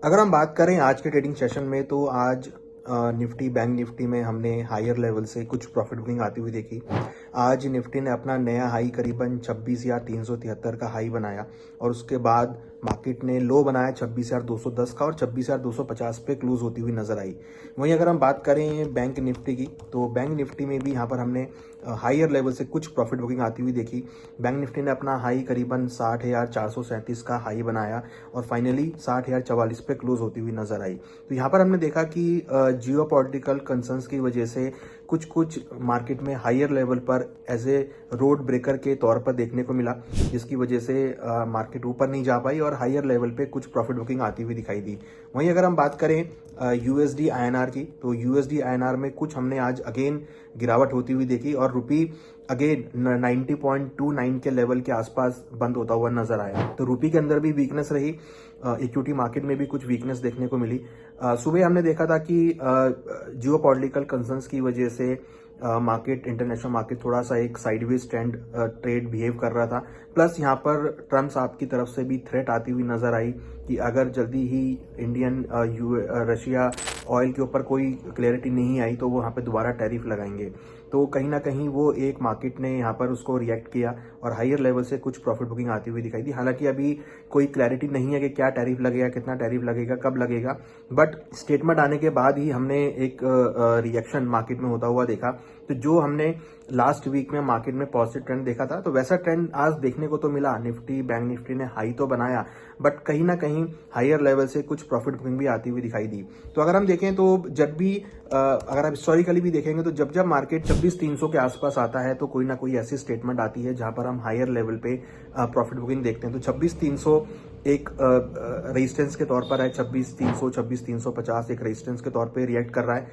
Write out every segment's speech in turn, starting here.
अगर हम बात करें आज के ट्रेडिंग सेशन में तो आज निफ्टी बैंक निफ्टी में हमने हायर लेवल से कुछ प्रॉफिट बुकिंग आती हुई देखी। आज निफ्टी ने अपना नया हाई करीबन 26,373 का हाई बनाया और उसके बाद मार्केट ने लो बनाया 26,210 का और 26,250 पे क्लोज होती हुई नजर आई। वहीं अगर हम बात करें बैंक निफ्टी की तो बैंक निफ्टी में भी यहाँ पर हमने हायर लेवल से कुछ प्रॉफिट बुकिंग आती हुई देखी। बैंक निफ्टी ने अपना हाई करीबन 60,437 का हाई बनाया और फाइनली 60,044 पे क्लोज होती हुई नजर आई। तो यहाँ पर हमने देखा कि जियो पॉलिटिकल कंसर्न्स की वजह से कुछ कुछ मार्केट में हायर लेवल पर एज ए रोड ब्रेकर के तौर पर देखने को मिला, जिसकी वजह से मार्केट ऊपर नहीं जा पाई और हायर लेवल पे कुछ प्रॉफिट बुकिंग आती हुई दिखाई दी। वहीं अगर हम बात करें यूएसडी आईएनआर की तो यूएसडी आईएनआर में कुछ हमने आज अगेन गिरावट होती हुई देखी और रुपी अगेन 90.29 के लेवल के आसपास बंद होता हुआ नजर आया। तो रुपी के अंदर भी वीकनेस रही, इक्विटी मार्केट में भी कुछ वीकनेस देखने को मिली। सुबह हमने देखा था कि जियो पॉलिटिकल कंसर्न्स की वजह से मार्केट इंटरनेशनल मार्केट थोड़ा सा एक साइडवेज ट्रेड बिहेव कर रहा था। प्लस यहाँ पर ट्रम्प साहब की तरफ से भी थ्रेट आती हुई नजर आई कि अगर जल्दी ही इंडियन रशिया ऑयल के ऊपर कोई क्लैरिटी नहीं आई तो वो यहाँ पे दोबारा टैरिफ लगाएंगे। तो कहीं ना कहीं वो एक मार्केट ने यहाँ पर उसको रिएक्ट किया और हायर लेवल से कुछ प्रॉफिट बुकिंग आती हुई दिखाई दी। हालांकि अभी कोई क्लैरिटी नहीं है कि क्या टैरिफ लगेगा, कितना टैरिफ लगेगा, कब लगेगा, बट स्टेटमेंट आने के बाद ही हमने एक रिएक्शन मार्केट में होता हुआ देखा। तो जो हमने लास्ट वीक में मार्केट में पॉजिटिव ट्रेंड देखा था तो वैसा ट्रेंड आज देखने को तो मिला। निफ्टी बैंक निफ्टी ने हाई तो बनाया बट कहीं ना कहीं हायर लेवल से कुछ प्रॉफिट बुकिंग भी आती हुई दिखाई दी। तो अगर हम देखें तो जब भी अगर आप हिस्टोरिकली भी देखेंगे तो जब जब मार्केट 26,300 के आसपास आता है तो कोई ना कोई ऐसी स्टेटमेंट आती है जहां पर हम हायर लेवल पे प्रॉफिट बुकिंग देखते हैं। तो 26,300 एक रेजिस्टेंस के तौर पर है, 26,300 26,350 एक रेजिस्टेंस के तौर पे रिएक्ट कर रहा है।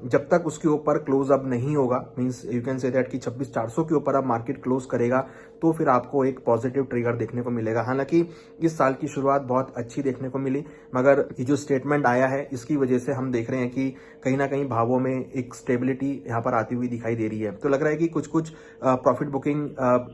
जब तक उसके ऊपर क्लोज अप नहीं होगा, means you can say that कि 26,400 के ऊपर अब मार्केट क्लोज करेगा तो फिर आपको एक पॉजिटिव ट्रिगर देखने को मिलेगा। हालांकि इस साल की शुरुआत बहुत अच्छी देखने को मिली, मगर ये जो स्टेटमेंट आया है इसकी वजह से हम देख रहे हैं कि कहीं ना कहीं भावों में एक स्टेबिलिटी यहाँ पर आती हुई दिखाई दे रही है। तो लग रहा है कि कुछ कुछ प्रॉफिट बुकिंग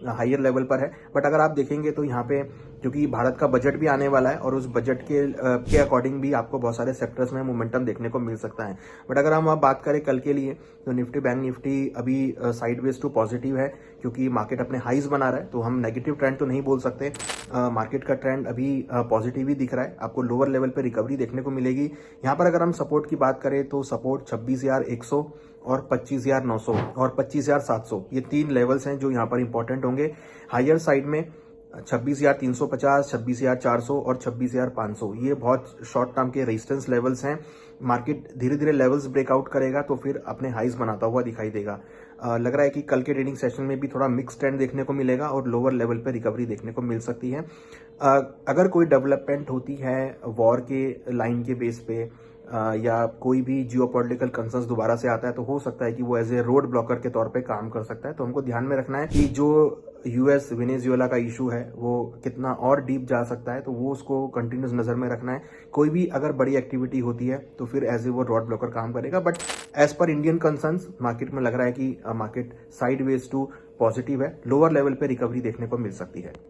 हायर लेवल पर है। बट अगर आप देखेंगे तो यहाँ पे क्योंकि भारत का बजट भी आने वाला है और उस बजट के अकॉर्डिंग भी आपको बहुत सारे सेक्टर्स में मोमेंटम देखने को मिल सकता है। बट अगर हम अब बात करें कल के लिए तो निफ्टी बैंक निफ्टी अभी साइडवेज टू पॉजिटिव है, क्योंकि मार्केट अपने हाईज बना रहा है। तो हम नेगेटिव ट्रेंड तो नहीं बोल सकते, मार्केट का ट्रेंड अभी पॉजिटिव ही दिख रहा है। आपको लोअर लेवल पे रिकवरी देखने को मिलेगी। यहाँ पर अगर हम सपोर्ट की बात करें तो सपोर्ट 26,100 और 25,900 और 25,700 ये तीन लेवल्स हैं जो यहाँ पर इंपॉर्टेंट होंगे। हायर साइड में 26,350, 26,400 और 26,500 ये बहुत शॉर्ट टर्म के रेजिस्टेंस लेवल्स हैं। मार्केट धीरे धीरे लेवल्स ब्रेकआउट करेगा तो फिर अपने हाईज बनाता हुआ दिखाई देगा। लग रहा है कि कल के ट्रेडिंग सेशन में भी थोड़ा मिक्स ट्रेंड देखने को मिलेगा और लोअर लेवल पे रिकवरी देखने को मिल सकती है। अगर कोई डेवलपमेंट होती है वॉर के लाइन के बेस पे या कोई भी जियोपॉलिटिकल कंसर्न्स दोबारा से आता है तो हो सकता है कि वो एज ए रोड ब्लॉकर के तौर पे काम कर सकता है। तो हमको ध्यान में रखना है कि जो यूएस वेनेजुएला का इशू है वो कितना और डीप जा सकता है, तो वो उसको कंटिन्यूस नजर में रखना है। कोई भी अगर बड़ी एक्टिविटी होती है तो फिर एज ए वो रोड ब्लॉकर काम करेगा। But as per Indian concerns market में लग रहा है कि मार्केट साइडवेज टू पॉजिटिव है, लोअर लेवल पे रिकवरी देखने को मिल सकती है।